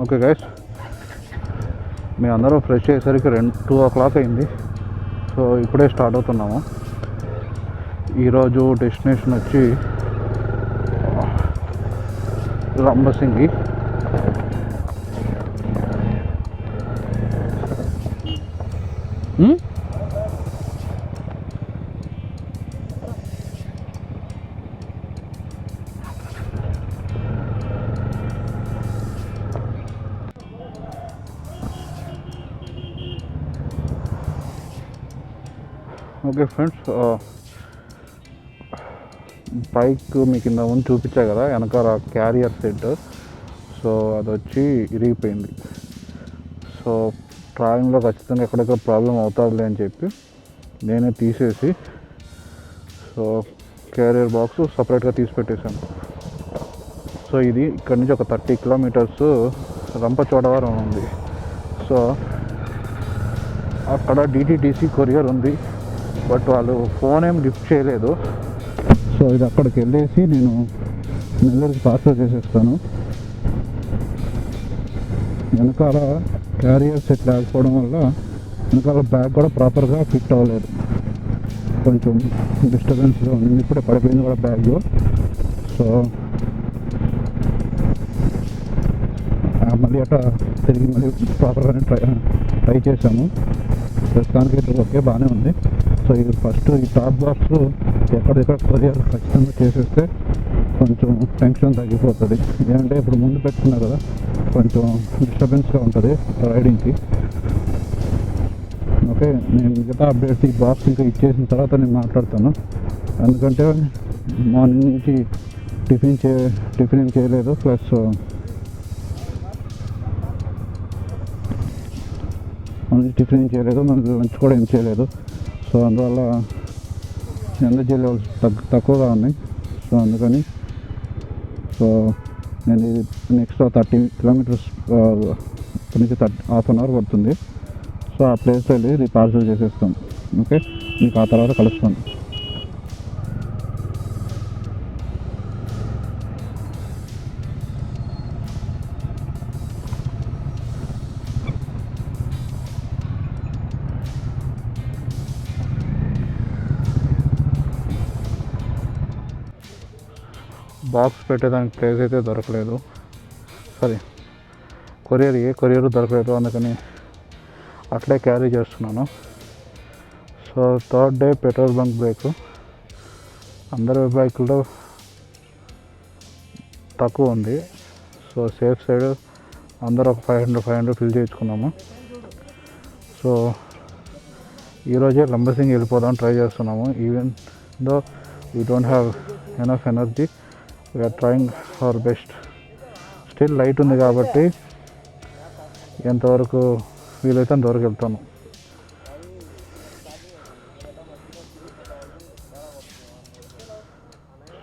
Okay guys, మేము అందరూ fresh అయ్యేసరికి 2 o'clock అయింది. సో ఇప్పుడే స్టార్ట్ అవుతున్నాము. ఈరోజు డెస్టినేషన్ వచ్చి లంబసింగి. ఓకే ఫ్రెండ్స్, బైక్ మీకు ఇంత ముందు చూపించా కదా, వెనకాల క్యారియర్ సెట్. సో అది వచ్చి ఇరిగిపోయింది. సో ట్రావెలింగ్లో ఖచ్చితంగా ఎక్కడెక్కడ ప్రాబ్లం అవుతుందిలే అని చెప్పి నేనే తీసేసి సో క్యారియర్ బాక్స్ సపరేట్గా తీసి పెట్టేశాను. సో ఇది ఇక్కడ నుంచి ఒక 30 kilometers రంపచోడవరం ఉంది. సో అక్కడ డిటిడిసి కొరియర్ ఉంది, బట్ వాళ్ళు ఫోన్ ఏం లిఫ్ట్ చేయలేదు. సో ఇది అక్కడికి వెళ్ళేసి నేను నెల్లూరుకి పార్సల్ చేసేస్తాను. వెనకాల క్యారియర్ సెట్ లేకపోవడం వల్ల వెనకాల బ్యాగ్ కూడా ప్రాపర్గా ఫిట్ అవ్వలేదు, కొంచెం డిస్టర్బెన్స్గా ఉంది. ఇప్పుడే పడిపోయింది కూడా బ్యాగ్. సో మళ్ళీ అట్లా తిరిగి మళ్ళీ ప్రాపర్గానే ట్రై చేసాము. ప్రస్తుతానికి అయితే ఓకే, బాగానే ఉంది. సో ఇది ఫస్ట్ ఈ టాప్ బాక్స్ ఎక్కడెక్కడ కొరియర్ ఖచ్చితంగా చేసేస్తే కొంచెం టెన్షన్ తగ్గిపోతుంది. ఏంటంటే ఇప్పుడు ముందు పెట్టుకున్నా కదా, కొంచెం డిస్టర్బెన్స్గా ఉంటుంది రైడింగ్కి. ఓకే, నేను మిగతా అప్డేట్స్ ఈ బాక్స్ ఇంకా ఇచ్చేసిన తర్వాత నేను మాట్లాడతాను. ఎందుకంటే మార్నింగ్ నుంచి టిఫిన్ ఏం చేయలేదు, ప్లస్ టిఫిన్ ఏం చేయలేదు, మనకి లంచ్ కూడా ఏం చేయలేదు. సో అందువల్ల ఎనర్జీ లెవెల్స్ తక్కువగా ఉన్నాయి. సో అందుకని నేను ఇది నెక్స్ట్ 30 kilometers నుంచి ½ an hour పడుతుంది. సో ఆ ప్లేస్లో వెళ్ళి ఇది పార్సల్ చేసేస్తాను. ఓకే, మీకు ఆ తర్వాత కలుస్తాను. బాక్స్ పెట్టేదానికి ప్లేస్ అయితే దొరకలేదు. సరే, కొరియర్ దొరకలేదు, అందుకని అట్లే క్యారీ చేస్తున్నాను. So 3rd day petrol bunk break. అందరి బైకుల్లో తక్కువ ఉంది. సో సేఫ్ సైడ్ అందరూ ఒక 500 ఫిల్ చేయించుకున్నాము. సో ఈరోజే లంబసింగి వెళ్ళిపోదాం ట్రై చేస్తున్నాము. Even though we don't have enough energy, we're trying our best. Still light ఉంది కాబట్టి ఎంతవరకు వీలైతే అంతవరకు వెళ్తాను.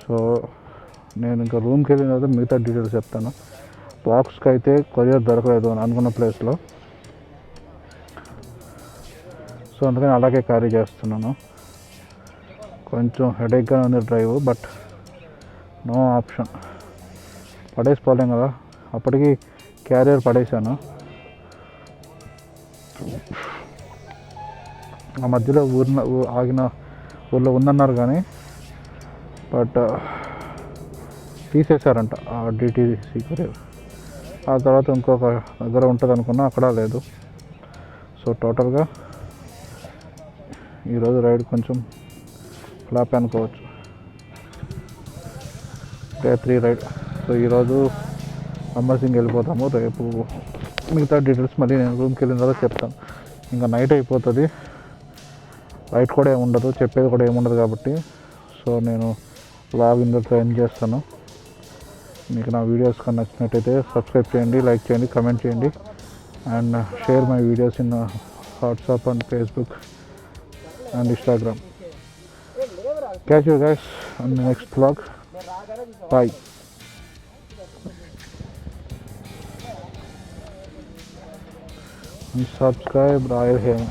సో నేను ఇంకా రూమ్కి వెళ్ళిన తర్వాత మిగతా డీటెయిల్స్ చెప్తాను. బాక్స్కి అయితే కొరియర్ దొరకలేదు అనుకున్న ప్లేస్లో. సో అందుకని అలాగే క్యారీ చేస్తున్నాను. కొంచెం హెడేక్గా ఉంది డ్రైవ్, బట్ నో ఆప్షన్. పడేసిపోలేం కదా, అప్పటికి క్యారియర్ పడేసాను. ఆ మధ్యలో ఆగిన ఊర్లో ఉందన్నారు కానీ బట్ తీసేశారంట ఆ డిటిసి కొరియర్. ఆ తర్వాత ఇంకొక దగ్గర ఉంటుంది అనుకున్నా, అక్కడ లేదు. సో టోటల్గా ఈరోజు రైడ్ కొంచెం ఫ్లాప్ అనుకోవచ్చు. Day 3 ride. సో ఈరోజు లంబసింగి వెళ్ళిపోతాము. రేపు మిగతా డీటెయిల్స్ మళ్ళీ నేను రూమ్కి వెళ్ళిన తర్వాత చెప్తాను. ఇంకా నైట్ అయిపోతుంది, లైట్ కూడా ఏముండదు, చెప్పేది కూడా ఏముండదు కాబట్టి. సో నేను వ్లాగ్ ఇందులో ఎండ్ చేస్తాను. మీకు నా వీడియోస్ కానీ నచ్చినట్టయితే సబ్స్క్రైబ్ చేయండి, లైక్ చేయండి, కమెంట్ చేయండి, and share my videos in WhatsApp and Facebook and Instagram. Catch you guys on the next vlog. Bye. And subscribe ROYALHEMU.